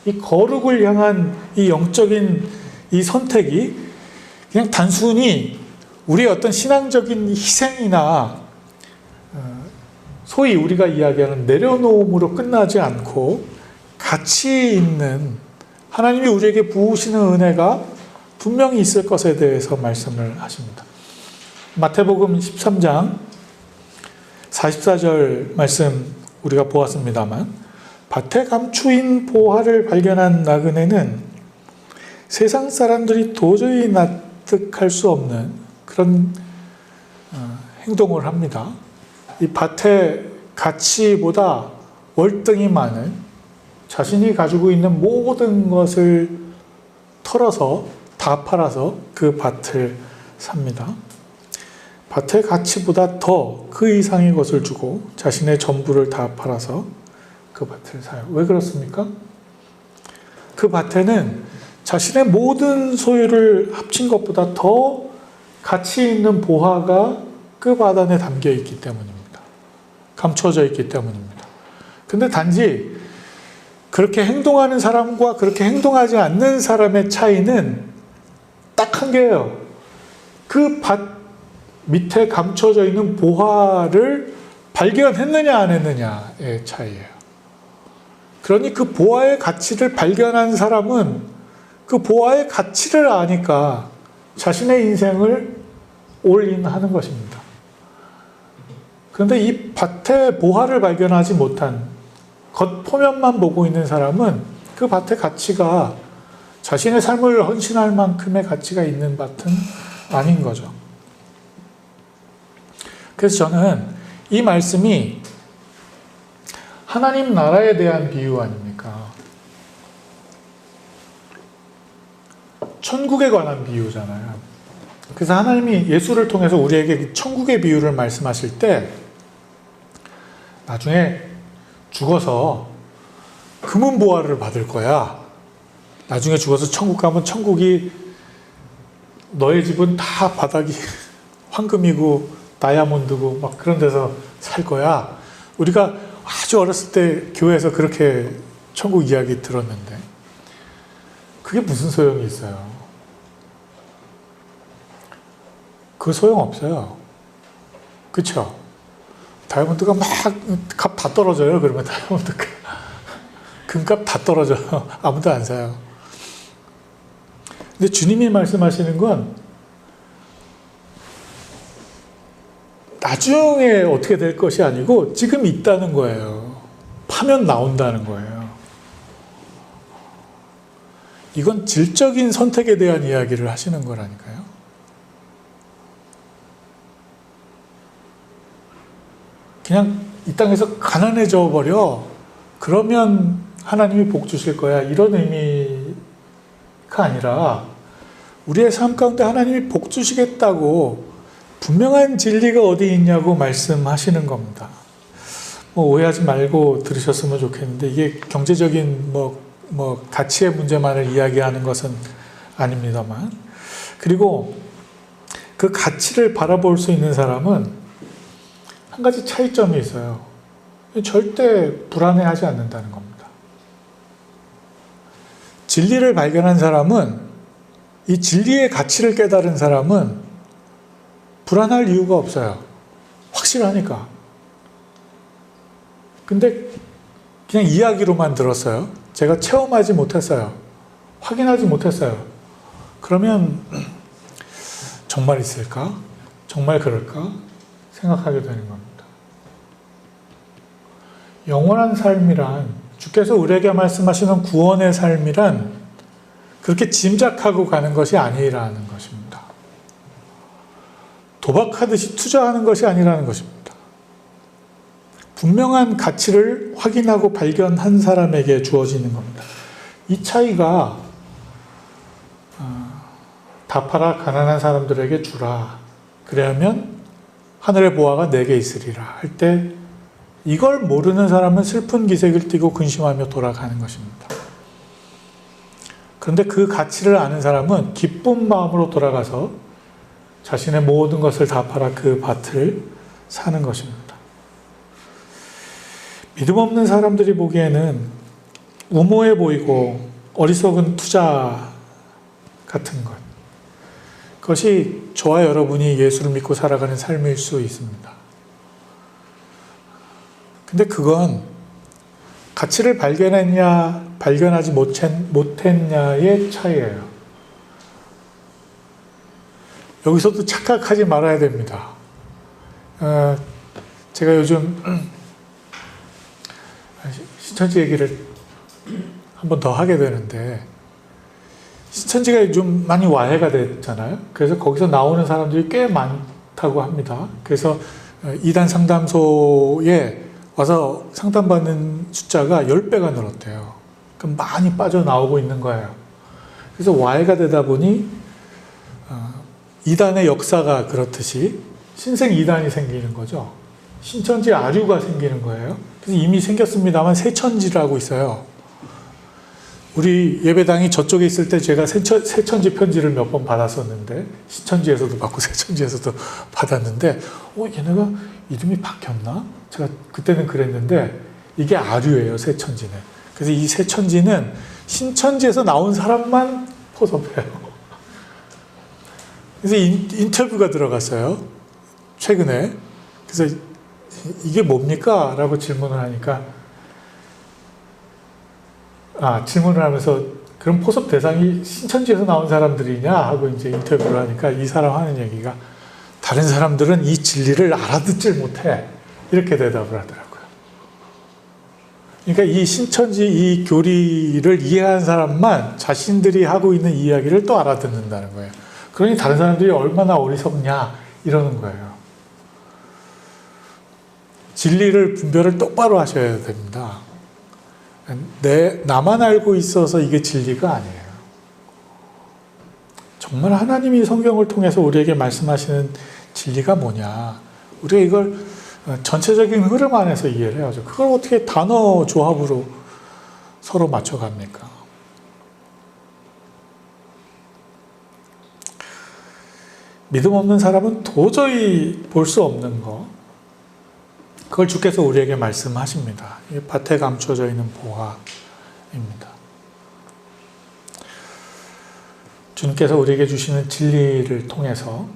이 거룩을 향한 이 영적인 이 선택이 그냥 단순히 우리의 어떤 신앙적인 희생이나 소위 우리가 이야기하는 내려놓음으로 끝나지 않고 가치 있는 하나님이 우리에게 부으시는 은혜가 분명히 있을 것에 대해서 말씀을 하십니다. 마태복음 13장 44절 말씀 우리가 보았습니다만 밭에 감추인 보화를 발견한 나그네는 세상 사람들이 도저히 납득할 수 없는 그런 행동을 합니다. 이 밭의 가치보다 월등히 많은 자신이 가지고 있는 모든 것을 털어서 다 팔아서 그 밭을 삽니다. 밭의 가치보다 더 그 이상의 것을 주고 자신의 전부를 다 팔아서 그 밭을 사요. 왜 그렇습니까? 그 밭에는 자신의 모든 소유를 합친 것보다 더 가치 있는 보화가 그 밭 안에 담겨 있기 때문입니다. 감춰져 있기 때문입니다. 근데 단지 그렇게 행동하는 사람과 그렇게 행동하지 않는 사람의 차이는 딱 한 개예요. 그 밭 밑에 감춰져 있는 보화를 발견했느냐 안 했느냐의 차이예요. 그러니 그 보화의 가치를 발견한 사람은 그 보화의 가치를 아니까 자신의 인생을 올인하는 것입니다. 그런데 이 밭의 보화를 발견하지 못한 겉포면만 보고 있는 사람은 그 밭의 가치가 자신의 삶을 헌신할 만큼의 가치가 있는 밭은 아닌 거죠. 그래서 저는 이 말씀이 하나님 나라에 대한 비유 아닙니까? 천국에 관한 비유잖아요. 그래서 하나님이 예수를 통해서 우리에게 천국의 비유를 말씀하실 때 나중에 죽어서 금은보화를 받을 거야. 나중에 죽어서 천국 가면 천국이 너의 집은 다 바닥이 황금이고 다이아몬드고 막 그런 데서 살 거야. 우리가 아주 어렸을 때 교회에서 그렇게 천국 이야기 들었는데 그게 무슨 소용이 있어요? 그 소용 없어요. 그쵸? 다이아몬드가 막 값 다 떨어져요. 그러면 다이아몬드가 금값 다 떨어져요. 아무도 안 사요. 근데 주님이 말씀하시는 건 나중에 어떻게 될 것이 아니고 지금 있다는 거예요. 파면 나온다는 거예요. 이건 질적인 선택에 대한 이야기를 하시는 거라니까요. 그냥 이 땅에서 가난해져 버려. 그러면 하나님이 복 주실 거야. 이런 의미가 아니라 우리의 삶 가운데 하나님이 복 주시겠다고 분명한 진리가 어디 있냐고 말씀하시는 겁니다. 오해하지 말고 들으셨으면 좋겠는데 이게 경제적인 가치의 문제만을 이야기하는 것은 아닙니다만, 그리고 그 가치를 바라볼 수 있는 사람은 한 가지 차이점이 있어요. 절대 불안해하지 않는다는 겁니다. 진리를 발견한 사람은, 이 진리의 가치를 깨달은 사람은 불안할 이유가 없어요. 확실하니까. 근데 그냥 이야기로만 들었어요. 제가 체험하지 못했어요. 확인하지 못했어요. 그러면 정말 있을까? 정말 그럴까? 생각하게 되는 겁니다. 영원한 삶이란, 주께서 우리에게 말씀하시는 구원의 삶이란 그렇게 짐작하고 가는 것이 아니라는 것입니다. 도박하듯이 투자하는 것이 아니라는 것입니다. 분명한 가치를 확인하고 발견한 사람에게 주어지는 겁니다. 이 차이가 다 팔아 가난한 사람들에게 주라. 그래야면 하늘의 보화가 내게 있으리라 할 때 이걸 모르는 사람은 슬픈 기색을 띠고 근심하며 돌아가는 것입니다. 그런데 그 가치를 아는 사람은 기쁜 마음으로 돌아가서 자신의 모든 것을 다 팔아 그 밭을 사는 것입니다. 믿음 없는 사람들이 보기에는 우모해 보이고 어리석은 투자 같은 것, 그것이 저와 여러분이 예수를 믿고 살아가는 삶일 수 있습니다. 근데 그건 가치를 발견했냐 발견하지 못했냐의 차이예요. 여기서도 착각하지 말아야 됩니다. 제가 요즘 신천지 얘기를 한 번 더 하게 되는데, 신천지가 좀 많이 와해가 됐잖아요. 그래서 거기서 나오는 사람들이 꽤 많다고 합니다. 그래서 이단 상담소에 와서 상담받는 숫자가 10배가 늘었대요. 그럼 많이 빠져나오고 있는 거예요. 그래서 와해가 되다 보니 이단의 역사가 그렇듯이 신생 이단이 생기는 거죠. 신천지 아류가 생기는 거예요. 그래서 이미 생겼습니다만 새천지라고 있어요. 우리 예배당이 저쪽에 있을 때 제가 새천지 편지를 몇 번 받았었는데, 신천지에서도 받고 새천지에서도 받았는데, 얘네가 이름이 바뀌었나? 제가 그때는 그랬는데 이게 아류예요, 새천지는. 그래서 이 새천지는 신천지에서 나온 사람만 포섭해요. 그래서 인터뷰가 들어갔어요, 최근에. 그래서 이게 뭡니까? 라고 질문을 하니까, 질문을 하면서 그럼 포섭 대상이 신천지에서 나온 사람들이냐? 하고 이제 인터뷰를 하니까 이 사람 하는 얘기가, 다른 사람들은 이 진리를 알아듣질 못해. 이렇게 대답을 하더라고요. 그러니까 이 신천지 이 교리를 이해한 사람만 자신들이 하고 있는 이야기를 또 알아듣는다는 거예요. 그러니 다른 사람들이 얼마나 어리석냐 이러는 거예요. 진리를 분별을 똑바로 하셔야 됩니다. 나만 알고 있어서 이게 진리가 아니에요. 정말 하나님이 성경을 통해서 우리에게 말씀하시는 진리가 뭐냐, 우리가 이걸 전체적인 흐름 안에서 이해를 해야죠. 그걸 어떻게 단어 조합으로 서로 맞춰갑니까? 믿음 없는 사람은 도저히 볼 수 없는 거, 그걸 주께서 우리에게 말씀하십니다. 이게 밭에 감춰져 있는 보화입니다. 주님께서 우리에게 주시는 진리를 통해서,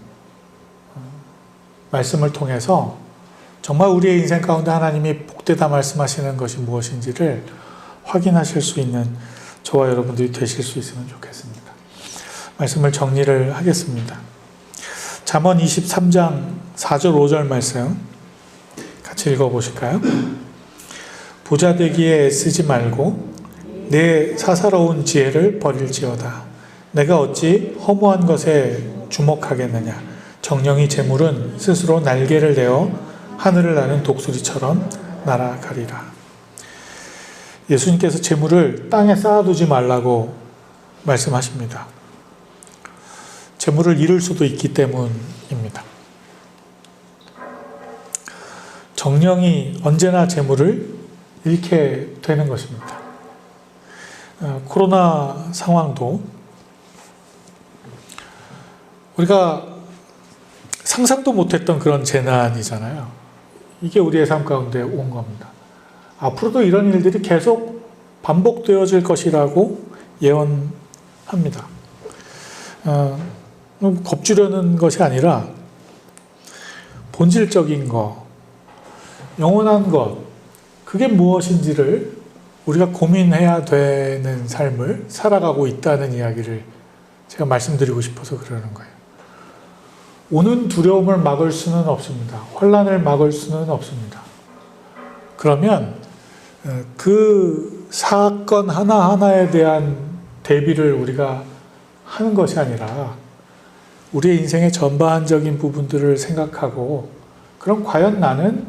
말씀을 통해서 정말 우리의 인생 가운데 하나님이 복되다 말씀하시는 것이 무엇인지를 확인하실 수 있는 저와 여러분들이 되실 수 있으면 좋겠습니다. 말씀을 정리를 하겠습니다. 잠언 23장 4절 5절 말씀 같이 읽어보실까요? 부자 되기에 애쓰지 말고 내 사사로운 지혜를 버릴지어다. 내가 어찌 허무한 것에 주목하겠느냐. 정령이 재물은 스스로 날개를 내어 하늘을 나는 독수리처럼 날아가리라. 예수님께서 재물을 땅에 쌓아두지 말라고 말씀하십니다. 재물을 잃을 수도 있기 때문입니다. 정령이 언제나 재물을 잃게 되는 것입니다. 코로나 상황도 우리가 상상도 못했던 그런 재난이잖아요. 이게 우리의 삶 가운데 온 겁니다. 앞으로도 이런 일들이 계속 반복되어질 것이라고 예언합니다. 겁주려는 것이 아니라 본질적인 것, 영원한 것, 그게 무엇인지를 우리가 고민해야 되는 삶을 살아가고 있다는 이야기를 제가 말씀드리고 싶어서 그러는 거예요. 오는 두려움을 막을 수는 없습니다. 환난을 막을 수는 없습니다. 그러면 그 사건 하나하나에 대한 대비를 우리가 하는 것이 아니라 우리의 인생의 전반적인 부분들을 생각하고, 그럼 과연 나는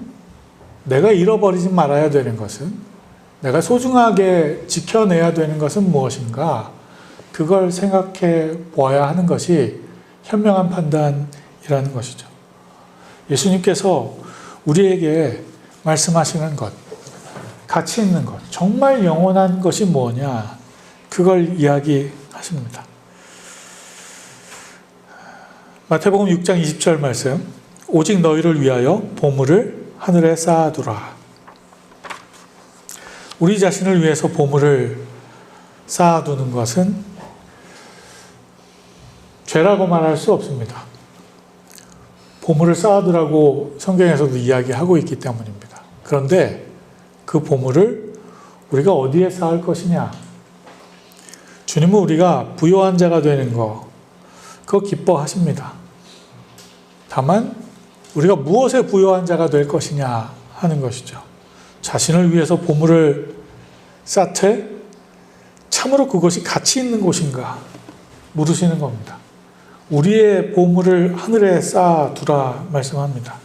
내가 잃어버리지 말아야 되는 것은, 내가 소중하게 지켜내야 되는 것은 무엇인가, 그걸 생각해 보아야 하는 것이 현명한 판단이라는 것이죠. 예수님께서 우리에게 말씀하시는 것, 가치 있는 것, 정말 영원한 것이 뭐냐, 그걸 이야기하십니다. 마태복음 6장 20절 말씀, 오직 너희를 위하여 보물을 하늘에 쌓아두라. 우리 자신을 위해서 보물을 쌓아두는 것은 죄라고 말할 수 없습니다. 보물을 쌓아두라고 성경에서도 이야기하고 있기 때문입니다. 그런데 그 보물을 우리가 어디에 쌓을 것이냐? 주님은 우리가 부요한 자가 되는 거, 그거 기뻐하십니다. 다만 우리가 무엇에 부요한 자가 될 것이냐 하는 것이죠. 자신을 위해서 보물을 쌓되 참으로 그것이 가치 있는 곳인가 물으시는 겁니다. 우리의 보물을 하늘에 쌓아두라 말씀합니다.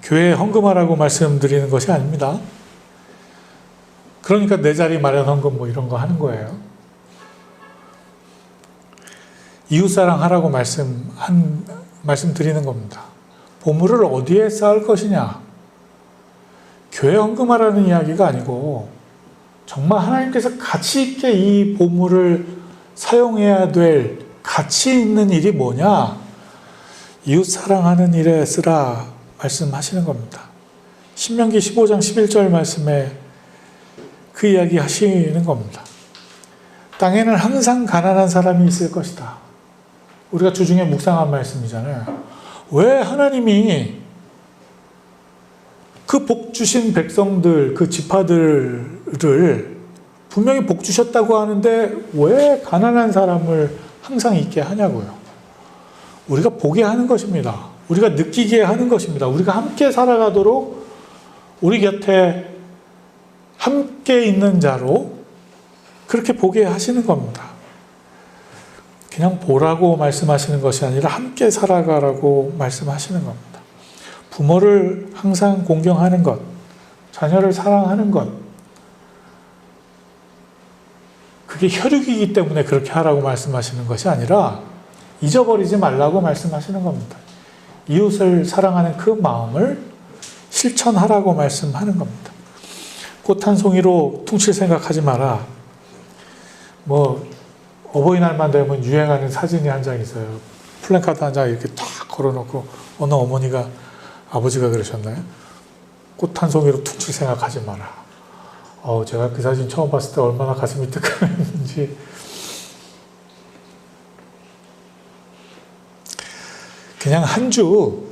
교회에 헌금하라고 말씀드리는 것이 아닙니다. 그러니까 내 자리 마련 헌금 뭐 이런 거 하는 거예요. 이웃사랑 하라고 말씀드리는 겁니다. 보물을 어디에 쌓을 것이냐? 교회 헌금하라는 이야기가 아니고, 정말 하나님께서 가치 있게 이 보물을 사용해야 될 가치 있는 일이 뭐냐? 이웃 사랑하는 일에 쓰라 말씀하시는 겁니다. 신명기 15장 11절 말씀에 그 이야기 하시는 겁니다. 땅에는 항상 가난한 사람이 있을 것이다. 우리가 주중에 묵상한 말씀이잖아요. 왜 하나님이 그 복 주신 백성들, 그 지파들을 분명히 복 주셨다고 하는데 왜 가난한 사람을 항상 있게 하냐고요. 우리가 보게 하는 것입니다. 우리가 느끼게 하는 것입니다. 우리가 함께 살아가도록 우리 곁에 함께 있는 자로 그렇게 보게 하시는 겁니다. 그냥 보라고 말씀하시는 것이 아니라 함께 살아가라고 말씀하시는 겁니다. 부모를 항상 공경하는 것, 자녀를 사랑하는 것, 그게 혈육이기 때문에 그렇게 하라고 말씀하시는 것이 아니라 잊어버리지 말라고 말씀하시는 겁니다. 이웃을 사랑하는 그 마음을 실천하라고 말씀하는 겁니다. 꽃 한 송이로 퉁칠 생각하지 마라. 어버이날만 되면 유행하는 사진이 한 장 있어요. 플랜카드 한 장 이렇게 탁 걸어놓고 어느 어머니가, 아버지가 그러셨나요? 꽃 한 송이로 퉁칠 생각하지 마라. 제가 그 사진 처음 봤을 때 얼마나 가슴이 뜨끔했는지. 그냥 한 주,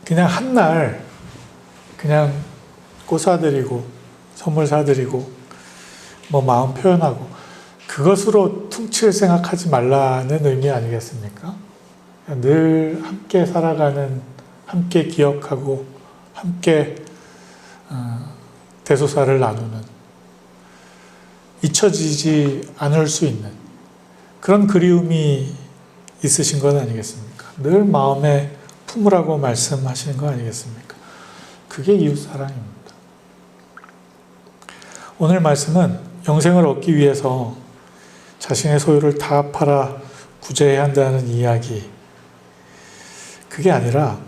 그냥 한 날, 그냥 꽃 사드리고, 선물 사드리고, 마음 표현하고, 그것으로 퉁칠 생각하지 말라는 의미 아니겠습니까? 늘 함께 살아가는, 함께 기억하고, 함께 대소사를 나누는, 잊혀지지 않을 수 있는 그런 그리움이 있으신 건 아니겠습니까? 늘 마음에 품으라고 말씀하시는 거 아니겠습니까? 그게 이웃사랑입니다. 오늘 말씀은 영생을 얻기 위해서 자신의 소유를 다 팔아 구제해야 한다는 이야기, 그게 아니라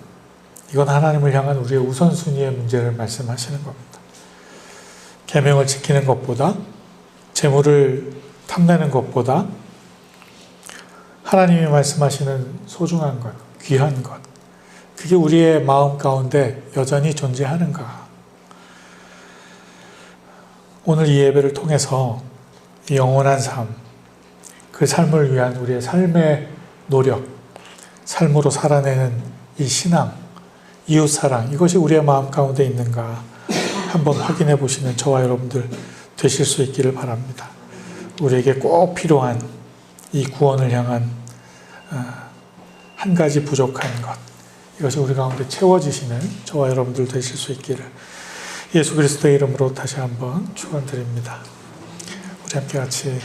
이건 하나님을 향한 우리의 우선순위의 문제를 말씀하시는 겁니다. 계명을 지키는 것보다, 재물을 탐내는 것보다 하나님이 말씀하시는 소중한 것, 귀한 것, 그게 우리의 마음 가운데 여전히 존재하는가? 오늘 이 예배를 통해서 이 영원한 삶, 그 삶을 위한 우리의 삶의 노력, 삶으로 살아내는 이 신앙, 이웃사랑, 이것이 우리의 마음 가운데 있는가 한번 확인해 보시는 저와 여러분들 되실 수 있기를 바랍니다. 우리에게 꼭 필요한 이 구원을 향한 한 가지 부족한 것, 이것이 우리 가운데 채워지시는 저와 여러분들 되실 수 있기를 예수 그리스도의 이름으로 다시 한번 축원드립니다. 우리 함께 같이